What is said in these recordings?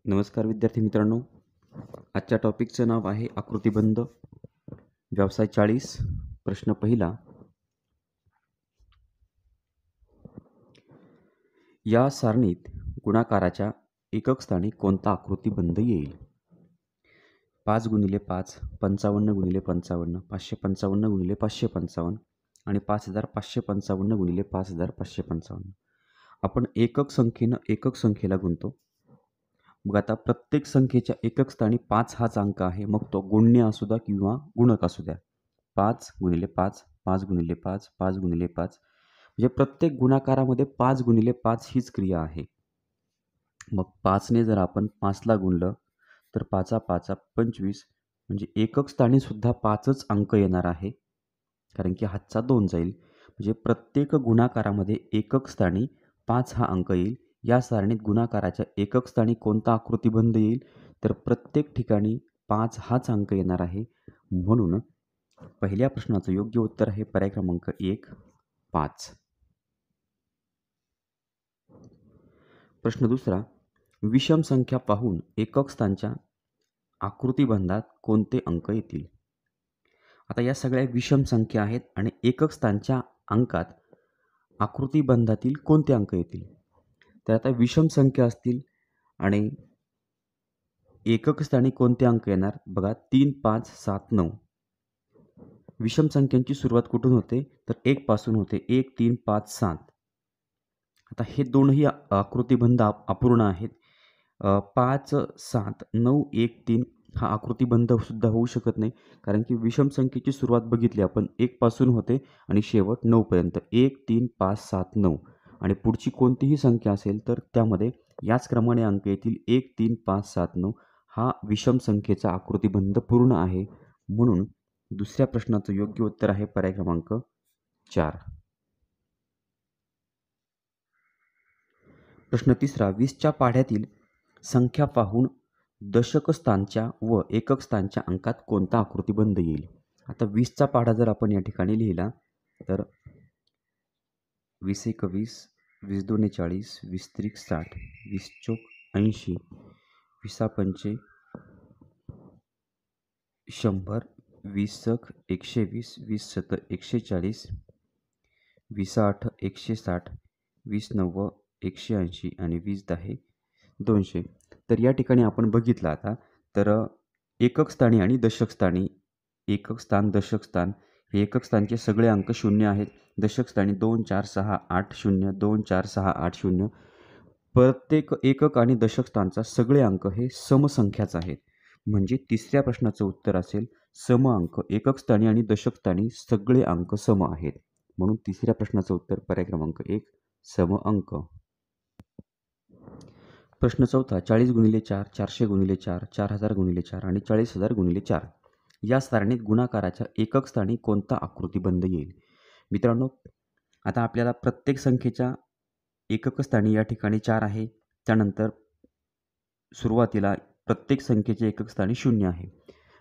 नमस्कार विद्यार्थी मित्रांनो, आजच्या टॉपिकचं नाव आहे आकृतिबंध. व्यवसाय 40. प्रश्न पहिला. या सारणीत गुणाकाराच्या एकक स्थानी कोणता आकृतिबंध येईल? 5 × 5, 55 × 55, 555 × 555 आणि 5555 × 5555. आपण एकक संख्येनं एकक संख्येला गुणतो. मग आता प्रत्येक संख्येच्या एकक स्थानी 5 हाच अंक आहे. मग तो गुण्य असू द्या किंवा गुणक असू द्या. 5 × 5, 5 × 5, 5 × 5 म्हणजे प्रत्येक गुणाकारामध्ये 5 × 5 हीच क्रिया आहे. मग 5ने जर आपण 5ला गुणलं तर 5 5 25 म्हणजे एकक स्थानी सुद्धा 5च अंक येणार आहे, कारण की हातचा 2 जाईल. म्हणजे प्रत्येक गुणाकारामध्ये एकक स्थानी 5 हा अंक येईल. या सारणीत गुणाकाराच्या एकक स्थानी कोणता आकृतिबंध येईल? तर प्रत्येक ठिकाणी 5 हाच अंक येणार आहे. म्हणून पहिल्या प्रश्नाचं योग्य उत्तर आहे पर्याय क्रमांक 1, 5. प्रश्न दुसरा. विषम संख्या पाहून एकक स्थानच्या आकृतिबंधात कोणते अंक येतील? आता या सगळ्या विषम संख्या आहेत आणि एकक स्थानच्या अंकात आकृतिबंधातील कोणते अंक येतील? तर आता विषम संख्या असतील आणि एकक स्थानी कोणते अंक येणार? बघा, 3, 5, 7, 9. विषम संख्यांची सुरुवात कुठून होते? तर 1 पासून होते. 1, 3, 5, 7. आता हे दोनही आकृतिबंध अपूर्ण आहेत. 5, 7, 9, 1, 3 हा आकृतिबंध सुद्धा होऊ शकत नाही, कारण की विषम संख्येची सुरुवात बघितली आपण 1 पासून होते आणि शेवट 9 पर्यंत. 1, 3, 5, 7, 9 आणि पुढची कोणतीही संख्या असेल तर त्यामध्ये याच क्रमाने अंक येतील. 1, 3, 5, 7, 9 हा विषम संख्येचा आकृतिबंध पूर्ण आहे. म्हणून दुसऱ्या प्रश्नाचं योग्य उत्तर आहे पर्याय क्रमांक 4. प्रश्न तिसरा. 20च्या पाढ्यातील संख्या पाहून दशक स्थानच्या व एकक स्थानच्या अंकात कोणता आकृतिबंध येईल? आता 20चा पाढा जर आपण या ठिकाणी लिहिला तर 20 × 20, 20 × 2 = 40, 20 × 3 = 60, 20 × 4 = 80, 20 × 5 = 100, 20 × 120, 20 × 7 = 140, 20 × 8 = 160, 20 × 9 = 180 आणि 20 × 10 = 200. तर या ठिकाणी आपण बघितलं आता तर एकक स्थानी आणि दशक स्थानी, एकक स्थान, दशक स्थान हे एकक स्थानचे सगळे अंक 0 आहेत. दशक स्थानी 2, 4, 6, 8, 0, 2, 4, 6, 8, 0. प्रत्येक एकक आणि दशक स्थानचा सगळे अंक हे समसंख्याच आहेत. म्हणजे तिसऱ्या प्रश्नाचं उत्तर असेल सम अंक. एकक स्थानी आणि दशक स्थानी सगळे अंक सम आहेत. म्हणून तिसऱ्या प्रश्नाचं उत्तर पर्याय क्रमांक 1, सम अंक. प्रश्न चौथा. 40 × 4, 400 × 4, 4000 × 4 आणि 40000 × 4 या सारणीत गुणाकाराच्या एकक स्थानी कोणता आकृतिबंध येईल? मित्रांनो, आता आपल्याला प्रत्येक संख्येच्या एकक स्थानी या ठिकाणी 4 आहे. त्यानंतर सुरुवातीला प्रत्येक संख्येच्या एकक स्थानी 0 आहे.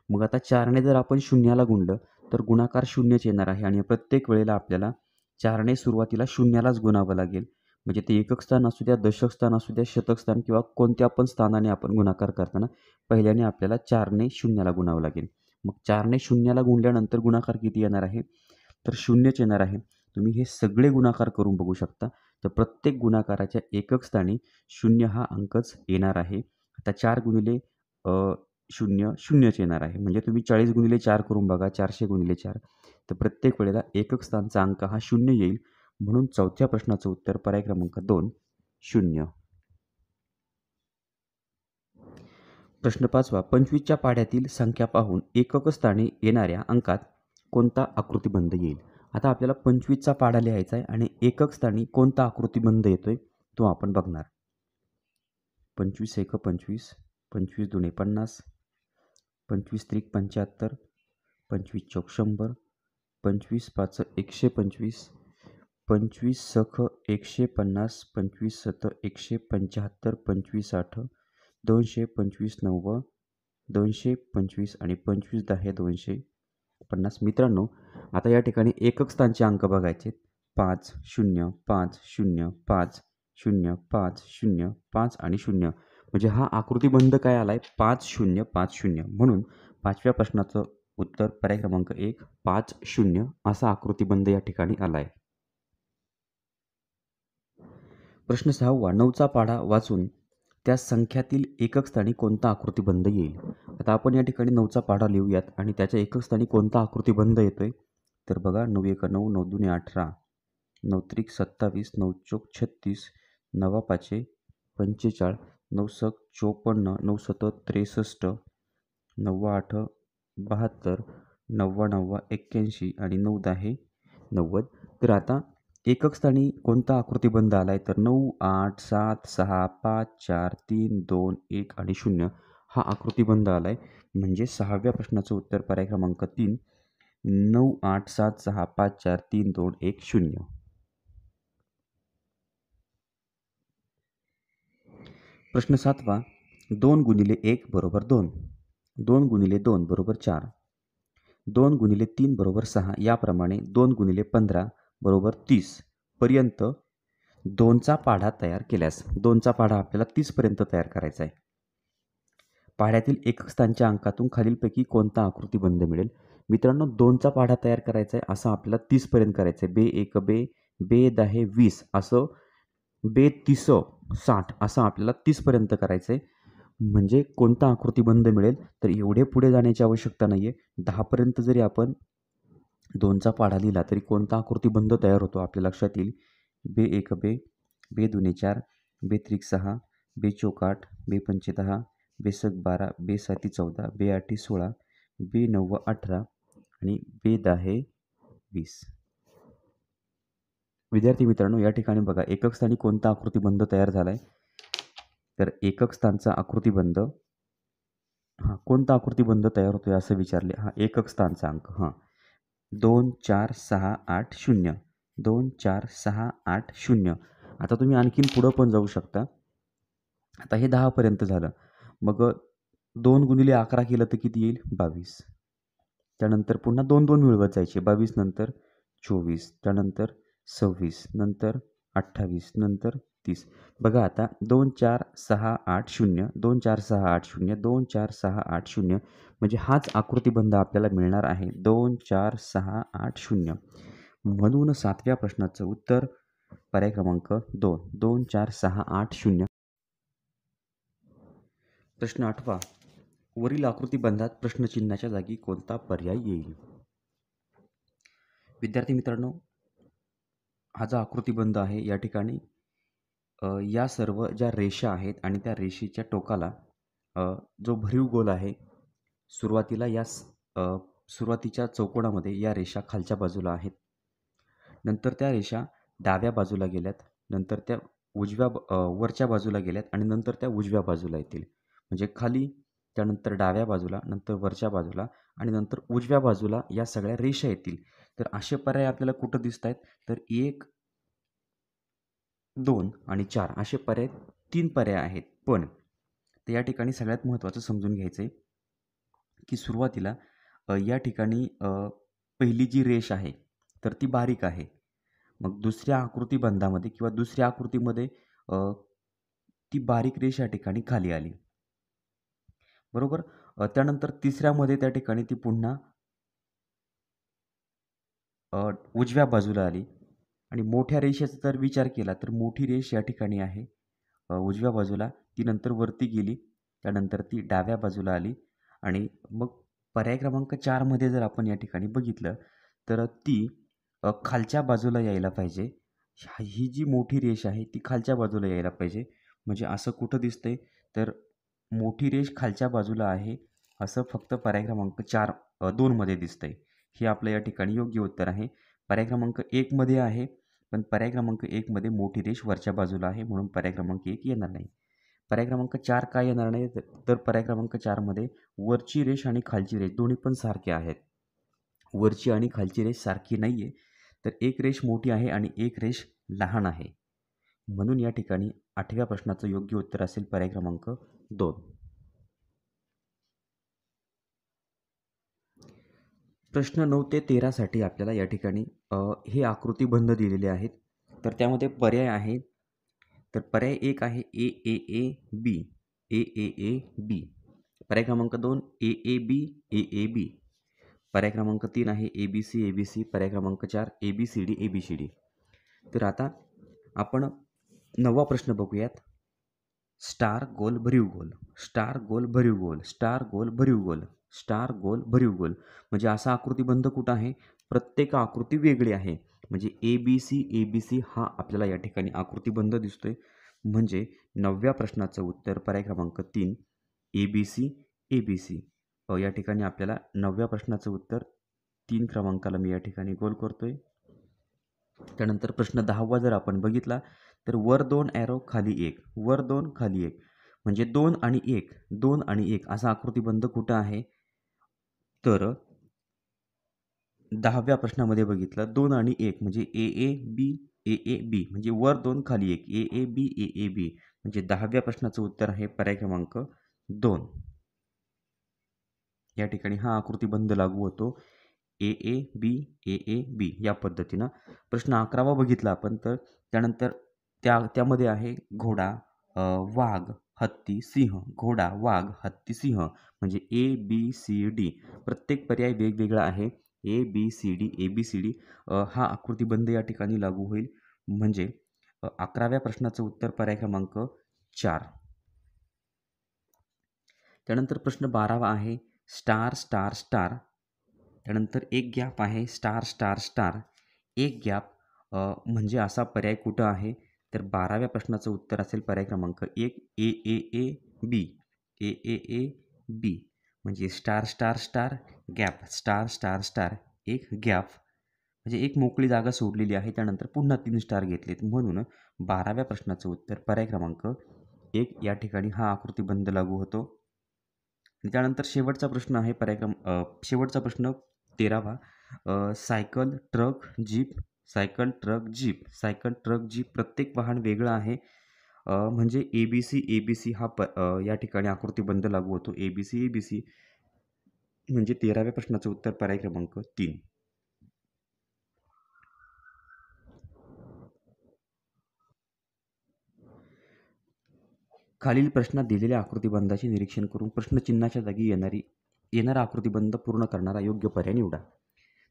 मग आता 4ने जर आपण 0ला गुणलं तर गुणाकार 0च येणार आहे आणि प्रत्येक वेळेला आपल्याला 4ने सुरुवातीला 0लाच गुणावं लागेल. म्हणजे ते एकक स्थान असू द्या, दशक स्थान असू द्या, शतक स्थान किंवा कोणत्या पण स्थानाने आपण गुणाकार करताना पहिल्याने आपल्याला 4ने 0ला गुणावं लागेल. मग 4ने 0ला गुणल्यानंतर गुणाकार किती येणार आहे? तर 0च येणार आहे. तुम्ही हे सगळे गुणाकार करून बघू शकता. तर प्रत्येक गुणाकाराच्या एकक स्थानी 0 हा अंकच येणार आहे. आता 4 × 0 0च येणार आहे. म्हणजे तुम्ही 40 × 4 करून बघा, 400 × 4 तर प्रत्येक वेळेला एकक स्थानचा अंक हा 0 येईल. म्हणून चौथ्या प्रश्नाचं उत्तर पर्याय क्रमांक 2, 0. प्रश्न 5वा. 25च्या पाढ्यातील संख्या पाहून एकक स्थानी येणाऱ्या अंकात कोणता आकृतिबंध येईल? आता आपल्याला 25चा पाढा लिहायचा आहे आणि एकक स्थानी कोणता आकृतिबंध येतोय तो आपण बघणार. 25 × 1 = 25, 25 × 2 = 50, 25 × 3 = 75, 25 × 4 = 100, 25 × 5 = 125, 25 × 6 = 150, 25 × 7 = 175, 25 × 8 = 200, 25 × 9 = 225 आणि 25 × 10 = 250. मित्रांनो, आता या ठिकाणी एकक स्थानचे अंक बघायचे. 5, 0, 5, 0, 5, 0, 5, 0, 5 आणि 0. म्हणजे हा आकृतिबंध काय आला आहे 5050. म्हणून 5व्या प्रश्नाचं उत्तर पर्याय क्रमांक 1 50 असा आकृतिबंध या ठिकाणी आला आहे. प्रश्न 6वा 9चा पाढा वाचून त्या संख्यातील एकक स्थानी कोणता आकृतिबंध येईल. आता आपण या ठिकाणी 9चा पाढा लिहूयात आणि त्याच्या एकक स्थानी कोणता आकृतिबंध येतोय. तर बघा 9 1 9 9 2 18 9 3 27 9 4 36 9 5 45 9 6 54 9 7 63 9 8 72 9 9 81 आणि 9 10 90. तर आता एकक स्थानी कोणता आकृतिबंध आला आहे तर 9 8 7 6 5 4 3 2 1 आणि 0 हा आकृतिबंध आला आहे. म्हणजे 6व्या प्रश्नाचं उत्तर पर्याय क्रमांक 3 9 8 7 6 5 4 3 2 1 0. प्रश्न 7वा 2 गुणिले 1 बरोबर 2 2 गुणिले 2 बरोबर 4 2 गुणिले 3 बरोबर 6 याप्रमाणे 2 गुणिले 15 बरोबर 30 पर्यंत 2चा पाढा तयार केल्यास 2चा पाढा आपल्याला 30 पर्यंत तयार करायचा आहे. पाढ्यातील एकक स्थानच्या अंकातून खालीलपैकी कोणता आकृतिबंध मिळेल. मित्रांनो 2चा पाढा तयार करायचा आहे असं आपल्याला 30 पर्यंत करायचं आहे. बे 1 बे बे 10 20 असं बे 30 60 असं आपल्याला 30 पर्यंत करायचं आहे. म्हणजे कोणता आकृतिबंध मिळेल तर एवढे पुढे जाण्याची आवश्यकता नाही आहे. 10 पर्यंत जरी आपण 2चा पाढा लिहिला तरी कोणता आकृतिबंध तयार होतो आपल्या लक्षात येईल. बे 1 बे बे 2 4 बे 3 6 बे 4 8 बे 5 10 बे 6 12 बे 7 14 बे 8 16 बे 9 18 आणि बे 10 20. विद्यार्थी मित्रांनो या ठिकाणी बघा एकक स्थानी कोणता आकृतिबंध तयार झाला आहे. तर एकक स्थानचा आकृतिबंध कोणता आकृतिबंध तयार होतोय असं विचारले. एकक स्थानचा अंक 2 4 6 8 0 2 4 6 8 0. आता तुम्ही आणखीन पुढं पण जाऊ शकता. आता हे 10 पर्यंत झालं. मग 2 गुणिले 11 केलं तर किती येईल 22. त्यानंतर पुन्हा 2 2 मिळवत जायचे. 22 नंतर 24 त्यानंतर 26 नंतर 28 नंतर 30. बघा आता 2 4 6 8 0 2 4 6 8 0 2 4 6 8 0 म्हणजे हाच आकृतिबंध आपल्याला मिळणार आहे 2 4 6 8 0. म्हणून 7व्या प्रश्नाचं उत्तर पर्याय क्रमांक 2 2 4 6 8 0. प्रश्न 8वा वरील आकृतिबंधात प्रश्नचिन्हाच्या जागी कोणता पर्याय येईल. विद्यार्थी मित्रांनो हा जो आकृतिबंध आहे या ठिकाणी या सर्व ज्या रेषा आहेत आणि त्या रेषेच्या टोकाला जो भरीव गोल आहे सुरुवातीला सुरुवातीच्या चौकोनामध्ये या रेषा खालच्या बाजूला आहेत. नंतर त्या रेषा डाव्या बाजूला गेल्यात. नंतर त्या वरच्या बाजूला गेल्यात आणि नंतर त्या उजव्या बाजूला येतील. म्हणजे खाली त्यानंतर डाव्या बाजूला नंतर वरच्या बाजूला आणि नंतर उजव्या बाजूला या सगळ्या रेषा येतील. तर असे पर्याय आपल्याला कुठं दिसत आहेत तर 1 2 आणि 4 असे पर्याय 3 पर्याय आहेत. पण तर या ठिकाणी सगळ्यात महत्त्वाचं समजून घ्यायचं आहे की सुरुवातीला या ठिकाणी पहिली जी रेष आहे तर ती बारीक आहे. मग दुसऱ्या आकृतिबंधामध्ये किंवा दुसऱ्या आकृतीमध्ये ती बारीक रेष या ठिकाणी खाली आली बरोबर. त्यानंतर तिसऱ्यामध्ये त्या ठिकाणी ती पुन्हा उजव्या बाजूला आली आणि मोठ्या रेषेचा जर विचार केला तर मोठी रेष या ठिकाणी आहे उजव्या बाजूला. ती नंतर वरती गेली त्यानंतर ती डाव्या बाजूला आली आणि मग पर्याय क्रमांक 4मध्ये जर आपण या ठिकाणी बघितलं तर ती खालच्या बाजूला यायला पाहिजे. ही जी मोठी रेष आहे ती खालच्या बाजूला यायला पाहिजे. म्हणजे असं कुठं दिसतंय तर मोठी रेष खालच्या बाजूला आहे असं फक्त पर्याय क्रमांक 2मध्ये दिसतंय. हे आपलं या ठिकाणी योग्य उत्तर आहे. पर्याय क्रमांक 1मध्ये आहे पण पर्याय क्रमांक 1मध्ये मोठी रेष वरच्या बाजूला आहे म्हणून पर्याय क्रमांक 1 येणार नाही. पर्याय क्रमांक 4 का येणार नाही तर पर्याय क्रमांक 4मध्ये वरची रेष आणि खालची रेष दोन्ही पण सारखे आहेत. वरची आणि खालची रेष सारखी नाही आहे तर एक रेष मोठी आहे आणि एक रेष लहान आहे. म्हणून या ठिकाणी 8व्या प्रश्नाचं योग्य उत्तर असेल पर्याय क्रमांक 2. प्रश्न 9 ते 13साठी आपल्याला या ठिकाणी हे आकृतिबंध दिलेले आहेत. तर त्यामध्ये पर्याय आहेत. तर पर्याय 1 आहे ए ए A B A A A बी. पर्याय क्रमांक 2 ए ए बी ए ए बी. पर्याय क्रमांक 3 आहे A B C A B C. पर्याय क्रमांक 4 A B C D A B C D. तर आता आपण 9वा प्रश्न बघूयात. स्टार गोल भरीव गोल, स्टार गोल भरीव गोल, स्टार गोल भरीव गोल, स्टार गोल भरीव गोल. म्हणजे असा आकृतिबंध कुठं आहे? प्रत्येक आकृती वेगळी आहे. म्हणजे ए बी सी हा आपल्याला या ठिकाणी आकृतिबंध दिसतोय. म्हणजे 9व्या प्रश्नाचं उत्तर पर्याय क्रमांक 3 ए बी सी. या ठिकाणी आपल्याला 9व्या प्रश्नाचं उत्तर 3 क्रमांकाला मी या ठिकाणी गोल करतोय. त्यानंतर प्रश्न 10वा जर आपण बघितला तर वर 2 ॲरो खाली 1, वर 2 खाली 1. म्हणजे 2 आणि 1, 2 आणि 1 असा आकृतिबंध कुठं आहे? तर 10व्या प्रश्नामध्ये बघितलं 2 आणि 1 म्हणजे ए A B A A B. म्हणजे वर 2 खाली 1 ए A B A A B. म्हणजे 10व्या प्रश्नाचं उत्तर आहे पर्याय क्रमांक 2. या ठिकाणी हा आकृतिबंध लागू होतो ए ए बी ए ए बी या पद्धतीनं. प्रश्न 11वा बघितला आपण तर त्यानंतर त्यामध्ये आहे घोडा, वाघ, हत्ती, सिंह. घोडा, वाघ, हत्ती, सिंह. म्हणजे ए बी सी डी. प्रत्येक पर्याय वेगवेगळा आहे. A B C D A B C D हा आकृतिबंध या ठिकाणी लागू होईल. म्हणजे 11व्या प्रश्नाचं उत्तर पर्याय क्रमांक 4. त्यानंतर प्रश्न 12वा आहे स्टार स्टार स्टार. त्यानंतर एक गॅप आहे स्टार स्टार स्टार. एक गॅप म्हणजे असा पर्याय कुठं आहे? तर 12व्या प्रश्नाचं उत्तर असेल पर्याय क्रमांक 1 ए ए A B A A A B. म्हणजे star star star gap star star star. एक गॅप म्हणजे एक मोकळी जागा सोडलेली आहे. त्यानंतर पुन्हा 3 स्टार घेतलेत म्हणून 12व्या प्रश्नाचं उत्तर पर्याय क्रमांक 1 या ठिकाणी हा आकृतिबंध लागू होतो. त्यानंतर शेवटचा प्रश्न आहे शेवटचा प्रश्न 13वा. Cycle, truck, jeep, cycle, truck, jeep, cycle, truck, jeep. प्रत्येक वाहन वेगळं आहे. म्हणजे ए बी सी हा या ठिकाणी आकृतिबंध लागू होतो. ए बी सी म्हणजे 13व्या प्रश्नाचं उत्तर पर्याय क्रमांक 3. खालील प्रश्नात दिलेल्या आकृतिबंधाचे निरीक्षण करून प्रश्नचिन्हाच्या जागी येणारा आकृतिबंध पूर्ण करणारा योग्य पर्याय निवडा.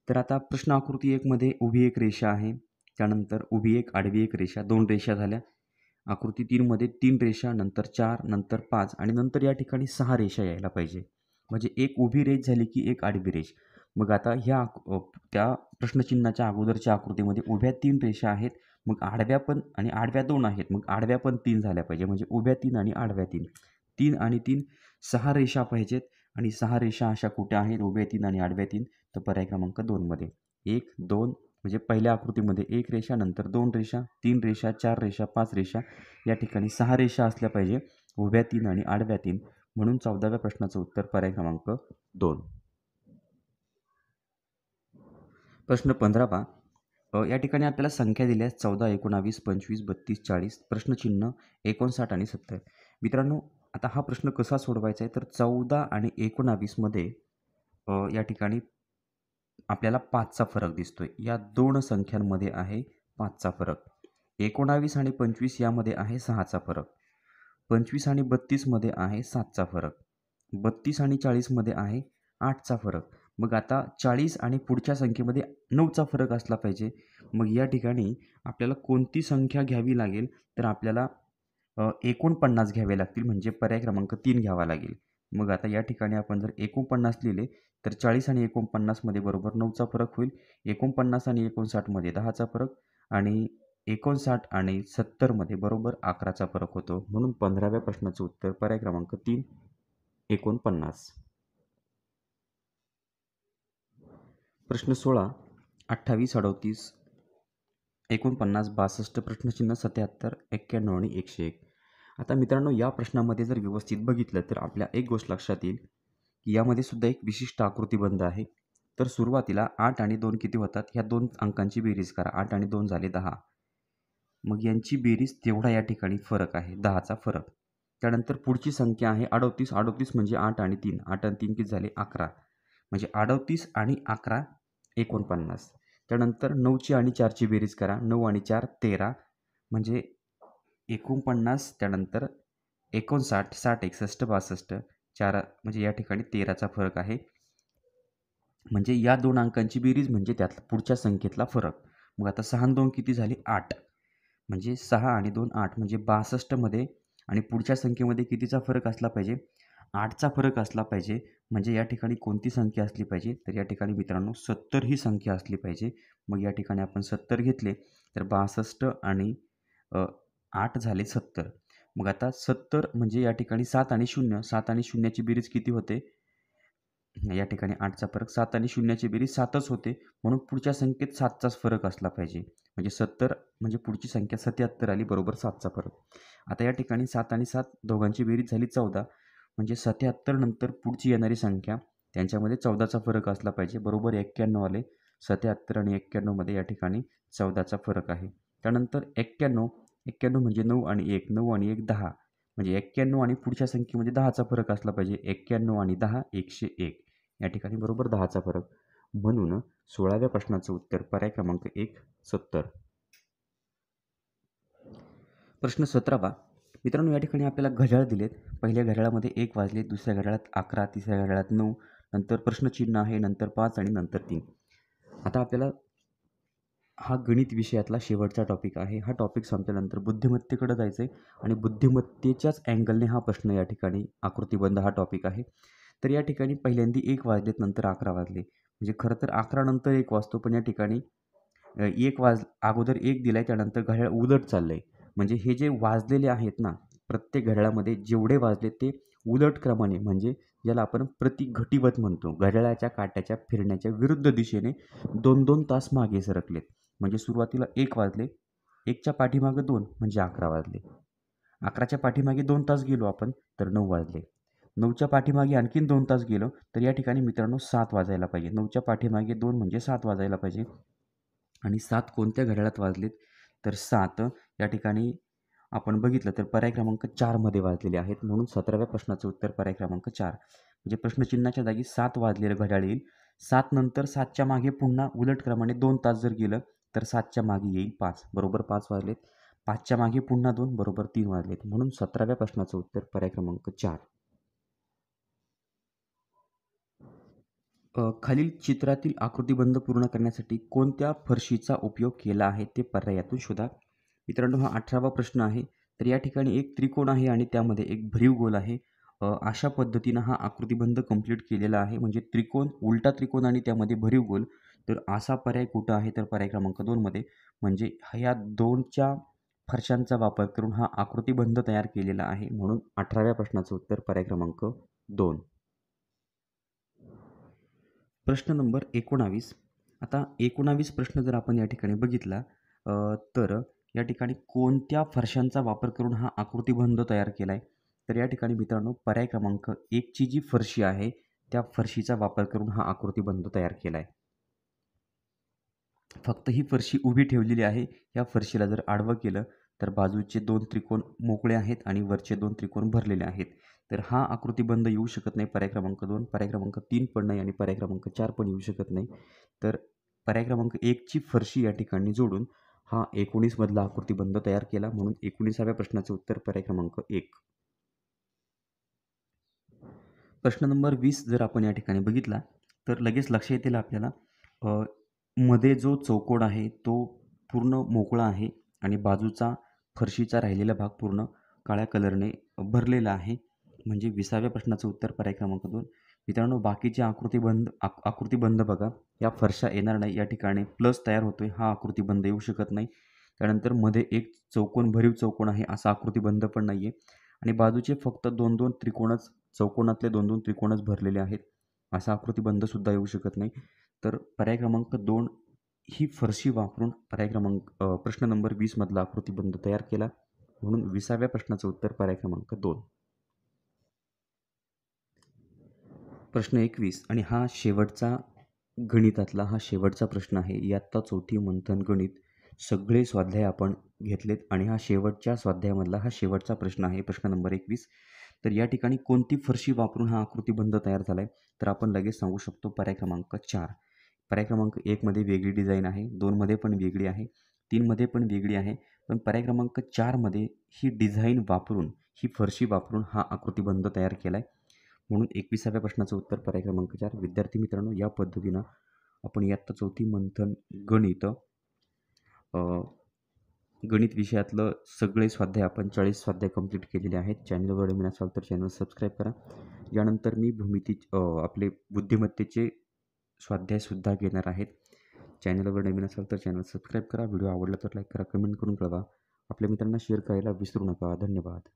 तर आता प्रश्न आकृती 1 मध्ये उभी एक रेषा आहे. त्यानंतर उभी एक आडवी एक रेषा, 2 रेषा झाल्या. आकृती 3 मध्ये 3 रेषा, नंतर 4, नंतर 5 आणि नंतर या ठिकाणी 6 रेषा यायला पाहिजे. म्हणजे एक उभी रेष झाली की एक आडवी रेष. मग आता त्या प्रश्नचिन्हाच्या अगोदरच्या आकृतीमध्ये उभ्या 3 रेषा आहेत. मग आडव्या पण आणि आडव्या 2 आहेत. मग आडव्या पण 3 झाल्या पाहिजे. म्हणजे उभ्या 3 आणि आडव्या 3. 3 आणि 3 6 रेषा पाहिजेत. आणि 6 रेषा अशा कुठे आहेत? उभ्या 3 आणि आडव्या 3. तर पर्याय क्रमांक 2 मध्ये 1 2 म्हणजे पहिल्या आकृतीमध्ये 1 रेषा, नंतर 2 रेषा, 3 रेषा, 4 रेषा, 5 रेषा. या ठिकाणी 6 रेषा असल्या पाहिजे. उभ्या 3 आणि आडव्या 3. म्हणून 14व्या प्रश्नाचं उत्तर पर्याय क्रमांक 2. प्रश्न 15वा. या ठिकाणी आपल्याला संख्या दिल्या आहेत 14, 19, 25, 32, 40. प्रश्नचिन्ह 59 आणि 70. मित्रांनो आता हा प्रश्न कसा सोडवायचा आहे? तर 14 आणि 19 मध्ये या ठिकाणी आपल्याला 5चा फरक दिसतोय. या 2 संख्यांमध्ये आहे 5चा फरक. 19 आणि 25 यामध्ये आहे 6चा फरक. 25 आणि 32 मध्ये आहे 7चा फरक. 32 आणि 40 मध्ये आहे 8चा फरक. मग आता 40 आणि पुढच्या संख्येमध्ये 9चा फरक असला पाहिजे. मग या ठिकाणी आपल्याला कोणती संख्या घ्यावी लागेल? तर आपल्याला 49 घ्यावे लागतील. म्हणजे पर्याय क्रमांक 3 घ्यावा लागेल. मग आता या ठिकाणी आपण जर 49 लिहिले तर 40 आणि 49 मध्ये बरोबर 9चा फरक होईल. 49 आणि 59 मध्ये 10चा फरक आणि 59 आणि 70 मध्ये बरोबर 11चा फरक होतो. म्हणून 15व्या प्रश्नाचं उत्तर पर्याय क्रमांक 3 49. प्रश्न 16 28 38 49 62 प्रश्नचिन्ह 77 91 आणि 101. आता मित्रांनो या प्रश्नामध्ये जर व्यवस्थित बघितलं तर आपल्या एक गोष्ट लक्षात येईल की यामध्ये सुद्धा एक विशिष्ट आकृतिबंध आहे. तर सुरुवातीला 8 आणि 2 किती होतात? ह्या 2 अंकांची बेरीज करा. 8 आणि 2 झाले 10. मग यांची बेरीज तेवढा या ठिकाणी फरक आहे 10चा फरक. त्यानंतर पुढची संख्या आहे 38. 38 म्हणजे 8 आणि 3. 8 आणि 3 किती झाले? 11. म्हणजे 38 आणि 11 49. त्यानंतर 9ची आणि 4ची बेरीज करा. 9 आणि 4 13. म्हणजे 49 त्यानंतर 59, 60, 61, 62 4 म्हणजे या ठिकाणी 13चा फरक आहे. म्हणजे या दोन अंकांची बेरीज म्हणजे त्यातला पुढच्या संख्येतला फरक. मग आता 6 आणि 2 किती झाले 8. म्हणजे 6 आणि 2 8 म्हणजे 62 मध्ये आणि पुढच्या संख्येमध्ये कितीचा फरक असला पाहिजे 8चा फरक असला पाहिजे. म्हणजे या ठिकाणी कोणती संख्या असली पाहिजे तर या ठिकाणी मित्रांनो 70 ही संख्या असली पाहिजे. मग या ठिकाणी आपण 70 घेतले तर 62 आणि 8 झाले 70. मग आता 70 म्हणजे या ठिकाणी 7 आणि 0 7 आणि 0ची बेरीज किती होते या ठिकाणी 8चा फरक 7 आणि 0ची बेरीज 7च होते. म्हणून पुढच्या संख्येत 7चाच फरक असला पाहिजे. म्हणजे 70 म्हणजे पुढची संख्या 77 आली बरोबर 7चा फरक. आता या ठिकाणी 7 आणि 7 दोघांची बेरीज झाली 14. म्हणजे 77 नंतर पुढची येणारी संख्या त्यांच्यामध्ये 14चा फरक असला पाहिजे बरोबर 91 आले. 77 आणि 91 मध्ये या ठिकाणी 14चा फरक आहे. त्यानंतर 91 म्हणजे 9 आणि 1 9 आणि 1 10 म्हणजे 91 आणि पुढच्या संख्येमध्ये 10चा फरक असला पाहिजे. 91 आणि 10 101 या ठिकाणी बरोबर 10चा फरक. म्हणून 16व्या प्रश्नाचं उत्तर पर्याय क्रमांक 1 70. प्रश्न 17 मित्रांनो या ठिकाणी आपल्याला घड्याळ दिलेत. पहिल्या घड्याळामध्ये 1 वाजले, दुसऱ्या घड्याळात 11, तिसऱ्या घड्याळात 9, नंतर प्रश्नचिन्ह आहे, नंतर 5 आणि नंतर 3. आता आपल्याला हा गणित विषयातला शेवटचा टॉपिक आहे. हा टॉपिक संपल्यानंतर बुद्धिमत्तेकडे जायचं आहे आणि बुद्धिमत्तेच्याच अँगलने हा प्रश्न या ठिकाणी आकृतिबंध हा टॉपिक आहे. तर या ठिकाणी पहिल्यांदा 1 वाजलेत नंतर 11 वाजले. म्हणजे खरं तर 11 नंतर 1 वाजतो पण या ठिकाणी 1 अगोदर 1 दिला आहे त्यानंतर घड्याळ उलट चाललं आहे. म्हणजे हे जे वाजलेले आहेत ना प्रत्येक घड्याळामध्ये जेवढे वाजले ते उलट क्रमाने म्हणजे ज्याला आपण प्रतिघटिवत म्हणतो. घड्याळाच्या काट्याच्या फिरण्याच्या विरुद्ध दिशेने 2-2 तास मागे सरकलेत. म्हणजे सुरुवातीला 1 वाजले, 1च्या पाठीमागे 2 म्हणजे 11 वाजले. 11च्या पाठीमागे 2 तास गेलो आपण तर 9 वाजले. 9च्या पाठीमागे आणखीन 2 तास गेलो तर या ठिकाणी मित्रांनो 7 वाजायला पाहिजे. 9च्या पाठीमागे 2 म्हणजे 7 वाजायला पाहिजे. आणि 7 कोणत्या घड्याळात वाजलेत तर 7 या ठिकाणी आपण बघितलं तर पर्याय क्रमांक 4 मध्ये वाजलेले आहेत. म्हणून 17व्या प्रश्नाचं उत्तर पर्याय क्रमांक 4. म्हणजे प्रश्नचिन्हाच्या जागी 7 वाजलेलं घड्याळ येईल. 7 नंतर 7च्या मागे पुन्हा उलट क्रमाने 2 तास जर गेलं तर 7च्या मागे येईल 5 बरोबर 5 वाजलेत. 5च्या मागे पुन्हा 2 बरोबर 3 वाजलेत. म्हणून 17व्या प्रश्नाचं उत्तर पर्याय क्रमांक 4. खालील चित्रातील आकृतिबंध पूर्ण करण्यासाठी कोणत्या फरशीचा उपयोग केला आहे ते पर्यायातून शोधा. मित्रांनो हा 18वा प्रश्न आहे. तर या ठिकाणी एक त्रिकोण आहे आणि त्यामध्ये एक भरीव गोल आहे. अशा पद्धतीनं हा आकृतिबंध कंप्लीट केलेला आहे. म्हणजे त्रिकोण, उलटा त्रिकोण आणि त्यामध्ये भरीव गोल. तर असा पर्याय कुठं आहे तर पर्याय क्रमांक 2 मध्ये. म्हणजे ह्या 2च्या फरशांचा वापर करून हा आकृतिबंध तयार केलेला आहे. म्हणून 18व्या प्रश्नाचं उत्तर पर्याय क्रमांक 2. प्रश्न नंबर 19. आता 19 प्रश्न जर आपण या ठिकाणी बघितला तर या ठिकाणी कोणत्या फरशांचा वापर करून हा आकृतिबंध तयार केला आहे तर या ठिकाणी मित्रांनो पर्याय क्रमांक 1ची जी फरशी आहे त्या फरशीचा वापर करून हा आकृतिबंध तयार केला आहे. फक्त ही फरशी उभी ठेवलेली आहे. या फरशीला जर आडवं केलं तर बाजूचे 2 त्रिकोण मोकळे आहेत आणि वरचे 2 त्रिकोण भरलेले आहेत. तर हा आकृतिबंध येऊ शकत नाही पर्याय क्रमांक 2, पर्याय क्रमांक 3 पण नाही आणि पर्याय क्रमांक 4 पण येऊ शकत नाही. तर पर्याय क्रमांक 1ची फरशी या ठिकाणी जोडून हा 19 मधला आकृतिबंध तयार केला. म्हणून 19व्या प्रश्नाचं उत्तर पर्याय क्रमांक 1. प्रश्न नंबर 20 जर आपण या ठिकाणी बघितला तर लगेच लक्ष येतील आपल्याला मध्ये जो चौकोन आहे तो पूर्ण मोकळा आहे आणि बाजूचा फरशीचा राहिलेला भाग पूर्ण काळ्या कलरने भरलेला आहे. म्हणजे 20व्या प्रश्नाचं उत्तर पर्याय क्रमांक 2. मित्रांनो बाकीचे आकृतिबंध बघा या फरशा येणार नाही. या ठिकाणी प्लस तयार होतोय हा आकृतिबंध येऊ शकत नाही. त्यानंतर मध्ये एक चौकोन भरीव चौकोन आहे असा आकृतिबंध पण नाही आहे आणि बाजूचे फक्त 2-2 त्रिकोणच चौकोनातले 2-2 त्रिकोणच भरलेले आहेत असा आकृतिबंधसुद्धा येऊ शकत नाही. तर पर्याय क्रमांक 2 ही फरशी वापरून पर्याय क्रमांक प्रश्न नंबर 20 मधला आकृतिबंध तयार केला. म्हणून 20व्या प्रश्नाचं उत्तर पर्याय क्रमांक 2. प्रश्न 21 आणि हा शेवटचा गणितातला हा शेवटचा प्रश्न आहे. इयत्ता 4थी मंथन गणित सगळे स्वाध्याय आपण घेतलेत आणि हा शेवटच्या स्वाध्यायामधला हा शेवटचा प्रश्न आहे. प्रश्न नंबर 21. तर या ठिकाणी कोणती फरशी वापरून हा आकृतिबंध तयार झाला आहे तर आपण लगेच सांगू शकतो पर्याय क्रमांक 4. पर्याय क्रमांक 1 मध्ये वेगळी डिझाईन आहे, 2 मध्ये पण वेगळी आहे, 3 मध्ये पण वेगळी आहे. पण पर्याय क्रमांक 4 मध्ये ही डिझाईन वापरून ही फरशी वापरून हा आकृतिबंध तयार केला आहे. म्हणून 21व्या प्रश्नाचं उत्तर पर्याय क्रमांक 4. विद्यार्थी मित्रांनो, या पद्धतीनं आपण इयत्ता 4थी मंथन गणित गणित विषयातलं सगळे स्वाध्याय आपण 40 स्वाध्याय कंप्लीट केलेले आहेत. चॅनलवर नवीन असाल तर चॅनल सबस्क्राईब करा. यानंतर मी आपले बुद्धिमत्तेचे स्वाध्यायसुद्धा घेणार आहेत. चॅनलवर नवीन असाल तर चॅनल सबस्क्राईब करा. व्हिडिओ आवडला तर लाईक करा, कमेंट करून कळवा. आपल्या मित्रांना शेअर करायला विसरू नका. धन्यवाद.